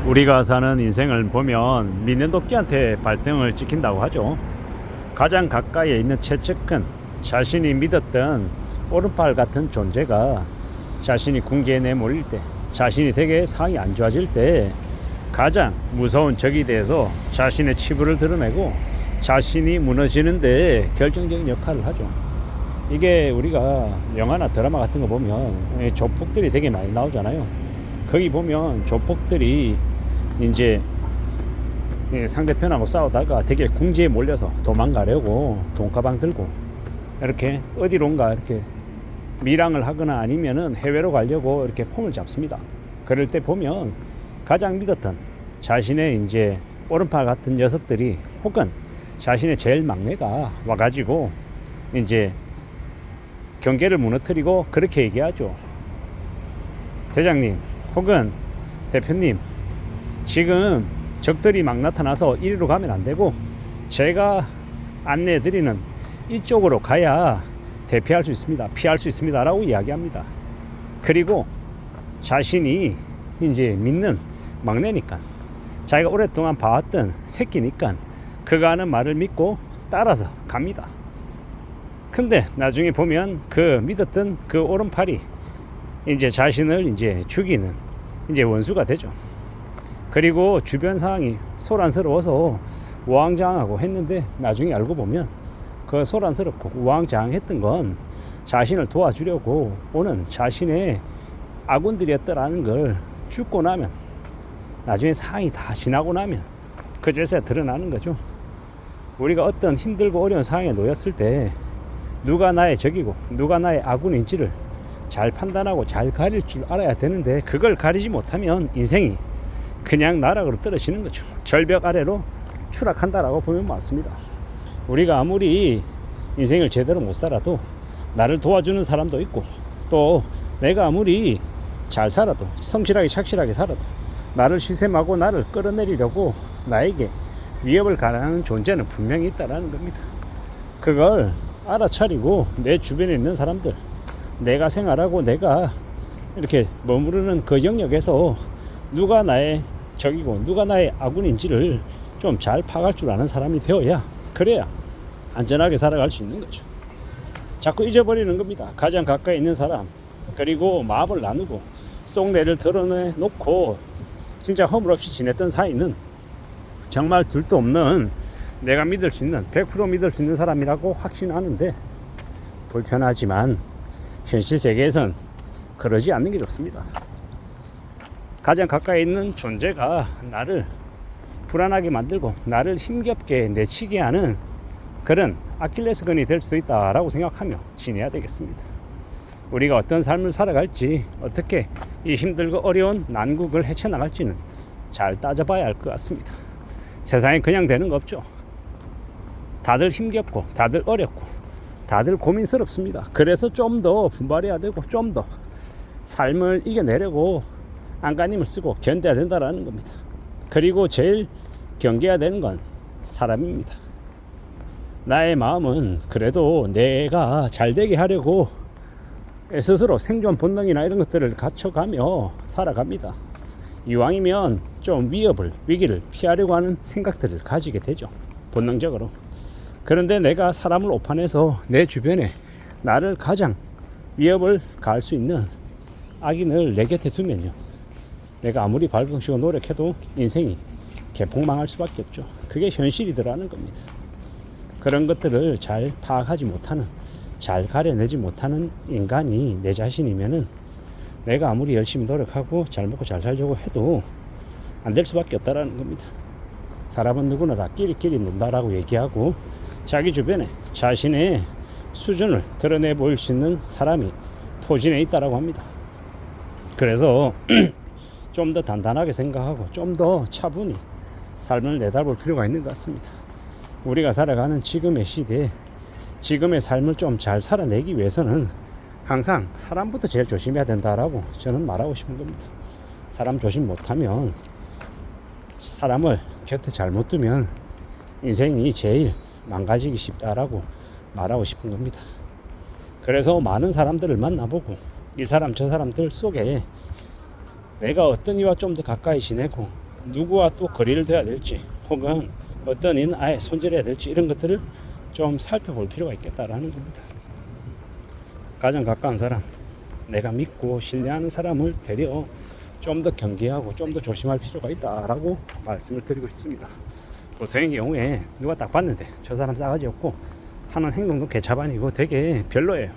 우리가 사는 인생을 보면 믿는 도끼한테 발등을 찍힌다고 하죠. 가장 가까이에 있는 최측근, 자신이 믿었던 오른팔 같은 존재가 자신이 궁지에 내몰릴 때, 자신이 되게 상이 안 좋아질 때 가장 무서운 적이 돼서 자신의 치부를 드러내고 자신이 무너지는데 결정적인 역할을 하죠. 이게 우리가 영화나 드라마 같은 거 보면 조폭들이 되게 많이 나오잖아요. 거기 보면 조폭들이 이제 상대편하고 싸우다가 되게 궁지에 몰려서 도망가려고 돈가방 들고 이렇게 어디론가 이렇게 밀항을 하거나 아니면은 해외로 가려고 이렇게 폼을 잡습니다. 그럴 때 보면 가장 믿었던 자신의 이제 오른팔 같은 녀석들이 혹은 자신의 제일 막내가 와가지고 이제 경계를 무너뜨리고 그렇게 얘기하죠. 대장님 혹은 대표님, 지금 적들이 막 나타나서 이리로 가면 안 되고 제가 안내해 드리는 이쪽으로 가야 대피할 수 있습니다. 피할 수 있습니다. 라고 이야기합니다. 그리고 자신이 이제 믿는 막내니까, 자기가 오랫동안 봐왔던 새끼니까 그가 하는 말을 믿고 따라서 갑니다. 근데 나중에 보면 그 믿었던 그 오른팔이 이제 자신을 이제 죽이는 이제 원수가 되죠. 그리고 주변 상황이 소란스러워서 우왕좌왕하고 했는데 나중에 알고 보면 그 소란스럽고 우왕좌왕했던 건 자신을 도와주려고 오는 자신의 아군들이었다라는 걸 죽고 나면, 나중에 상황이 다 지나고 나면 그제서야 드러나는 거죠. 우리가 어떤 힘들고 어려운 상황에 놓였을 때 누가 나의 적이고 누가 나의 아군인지를 잘 판단하고 잘 가릴 줄 알아야 되는데, 그걸 가리지 못하면 인생이 그냥 나락으로 떨어지는 거죠. 절벽 아래로 추락한다라고 보면 맞습니다. 우리가 아무리 인생을 제대로 못 살아도 나를 도와주는 사람도 있고, 또 내가 아무리 잘 살아도 성실하게 착실하게 살아도 나를 시샘하고 나를 끌어내리려고 나에게 위협을 가하는 존재는 분명히 있다라는 겁니다. 그걸 알아차리고 내 주변에 있는 사람들, 내가 생활하고 내가 이렇게 머무르는 그 영역에서 누가 나의 적이고 누가 나의 아군인지를 좀 잘 파악할 줄 아는 사람이 되어야, 그래야 안전하게 살아갈 수 있는 거죠. 자꾸 잊어버리는 겁니다. 가장 가까이 있는 사람, 그리고 마음을 나누고 속내를 드러내놓고 진짜 허물없이 지냈던 사이는 정말 둘도 없는, 내가 믿을 수 있는 100% 믿을 수 있는 사람이라고 확신하는데, 불편하지만 현실 세계에선 그러지 않는 게 좋습니다. 가장 가까이 있는 존재가 나를 불안하게 만들고 나를 힘겹게 내치게 하는 그런 아킬레스건이 될 수도 있다라고 생각하며 지내야 되겠습니다. 우리가 어떤 삶을 살아갈지, 어떻게 이 힘들고 어려운 난국을 헤쳐나갈지는 잘 따져봐야 할 것 같습니다. 세상에 그냥 되는 거 없죠. 다들 힘겹고 다들 어렵고 다들 고민스럽습니다. 그래서 좀 더 분발해야 되고 좀 더 삶을 이겨내려고 안간힘을 쓰고 견뎌야 된다는 겁니다. 그리고 제일 경계해야 되는 건 사람입니다. 나의 마음은 그래도 내가 잘되게 하려고 스스로 생존 본능이나 이런 것들을 갖춰가며 살아갑니다. 이왕이면 좀 위기를 피하려고 하는 생각들을 가지게 되죠. 본능적으로. 그런데 내가 사람을 오판해서 내 주변에 나를 가장 위협을 가할 수 있는 악인을 내 곁에 두면요, 내가 아무리 발버둥치고 노력해도 인생이 개폭망할 수밖에 없죠. 그게 현실이더라는 겁니다. 그런 것들을 잘 파악하지 못하는, 잘 가려내지 못하는 인간이 내 자신이면은 내가 아무리 열심히 노력하고 잘 먹고 잘 살려고 해도 안 될 수밖에 없다라는 겁니다. 사람은 누구나 다 끼리끼리 논다라고 얘기하고, 자기 주변에 자신의 수준을 드러내 보일 수 있는 사람이 포진해 있다라고 합니다. 그래서 좀 더 단단하게 생각하고 좀 더 차분히 삶을 내다볼 필요가 있는 것 같습니다. 우리가 살아가는 지금의 시대에 지금의 삶을 좀 잘 살아내기 위해서는 항상 사람부터 제일 조심해야 된다라고 저는 말하고 싶은 겁니다. 사람 조심 못하면, 사람을 곁에 잘못 두면 인생이 제일 망가지기 쉽다라고 말하고 싶은 겁니다. 그래서 많은 사람들을 만나보고 이 사람 저 사람들 속에 내가 어떤 이와 좀 더 가까이 지내고 누구와 또 거리를 둬야 될지, 혹은 어떤 일은 아예 손절해야 될지, 이런 것들을 좀 살펴볼 필요가 있겠다라는 겁니다. 가장 가까운 사람, 내가 믿고 신뢰하는 사람을 되려 좀 더 경계하고 좀 더 조심할 필요가 있다라고 말씀을 드리고 싶습니다. 보통의 경우에 누가 딱 봤는데 저 사람 싸가지 없고 하는 행동도 개차반이고 되게 별로예요.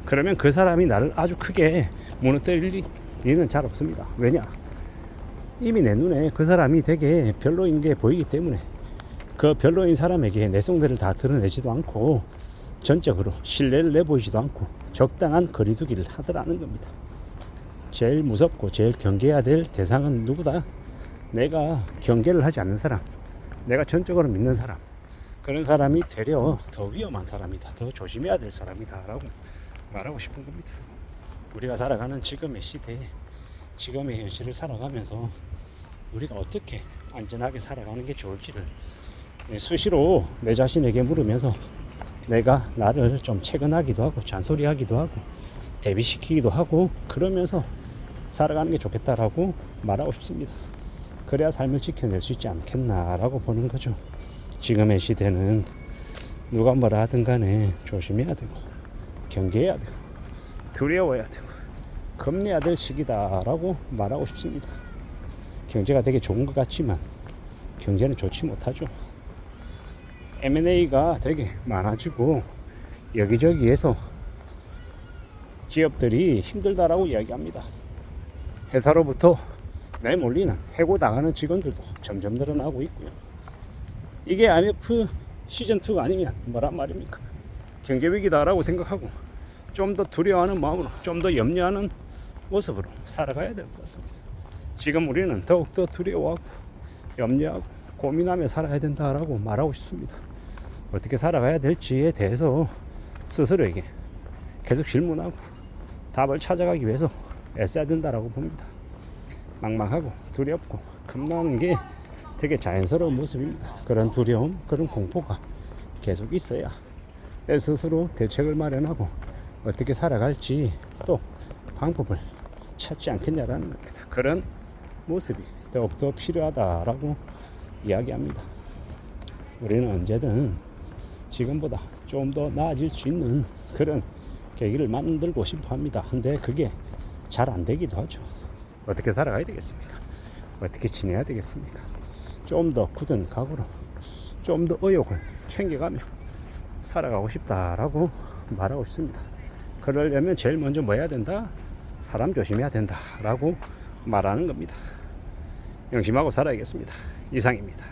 그러면 그 사람이 나를 아주 크게 무너뜨릴 일은 잘 없습니다. 왜냐? 이미 내 눈에 그 사람이 되게 별로인 게 보이기 때문에 그 별로인 사람에게 내성들을 다 드러내지도 않고 전적으로 신뢰를 내보이지도 않고 적당한 거리두기를 하더라는 겁니다. 제일 무섭고 제일 경계해야 될 대상은 누구다? 내가 경계를 하지 않는 사람, 내가 전적으로 믿는 사람, 그런 사람이 되려 더 위험한 사람이다, 더 조심해야 될 사람이다 라고 말하고 싶은 겁니다. 우리가 살아가는 지금의 시대에, 지금의 현실을 살아가면서 우리가 어떻게 안전하게 살아가는 게 좋을지를 수시로 내 자신에게 물으면서 내가 나를 좀 체근하기도 하고 잔소리하기도 하고 대비시키기도 하고 그러면서 살아가는 게 좋겠다라고 말하고 싶습니다. 그래야 삶을 지켜낼 수 있지 않겠나라고 보는 거죠. 지금의 시대는 누가 뭐라 하든 간에 조심해야 되고 경계해야 되고 두려워야 되고 겁내야 될 시기다라고 말하고 싶습니다. 경제가 되게 좋은 것 같지만 경제는 좋지 못하죠. M&A가 되게 많아지고 여기저기에서 기업들이 힘들다라고 이야기합니다. 회사로부터 내몰리는 해고당하는 직원들도 점점 늘어나고 있고요. 이게 IMF 시즌2가 아니면 뭐란 말입니까? 경제위기다라고 생각하고 좀 더 두려워하는 마음으로, 좀 더 염려하는 모습으로 살아가야 될 것 같습니다. 지금 우리는 더욱더 두려워하고 염려하고 고민하며 살아야 된다라고 말하고 싶습니다. 어떻게 살아가야 될지에 대해서 스스로에게 계속 질문하고 답을 찾아가기 위해서 애써야 된다라고 봅니다. 막막하고 두렵고 겁나는 게 되게 자연스러운 모습입니다. 그런 두려움, 그런 공포가 계속 있어야 내 스스로 대책을 마련하고 어떻게 살아갈지 또 방법을 찾지 않겠냐라는 겁니다. 그런 모습이 더욱더 필요하다라고 이야기합니다. 우리는 언제든 지금보다 좀 더 나아질 수 있는 그런 계기를 만들고 싶어 합니다. 근데 그게 잘 안 되기도 하죠. 어떻게 살아가야 되겠습니까? 어떻게 지내야 되겠습니까? 좀 더 굳은 각오로 좀 더 의욕을 챙겨가며 살아가고 싶다라고 말하고 싶습니다. 그러려면 제일 먼저 뭐 해야 된다? 사람 조심해야 된다라고 말하는 겁니다. 명심하고 살아야겠습니다. 이상입니다.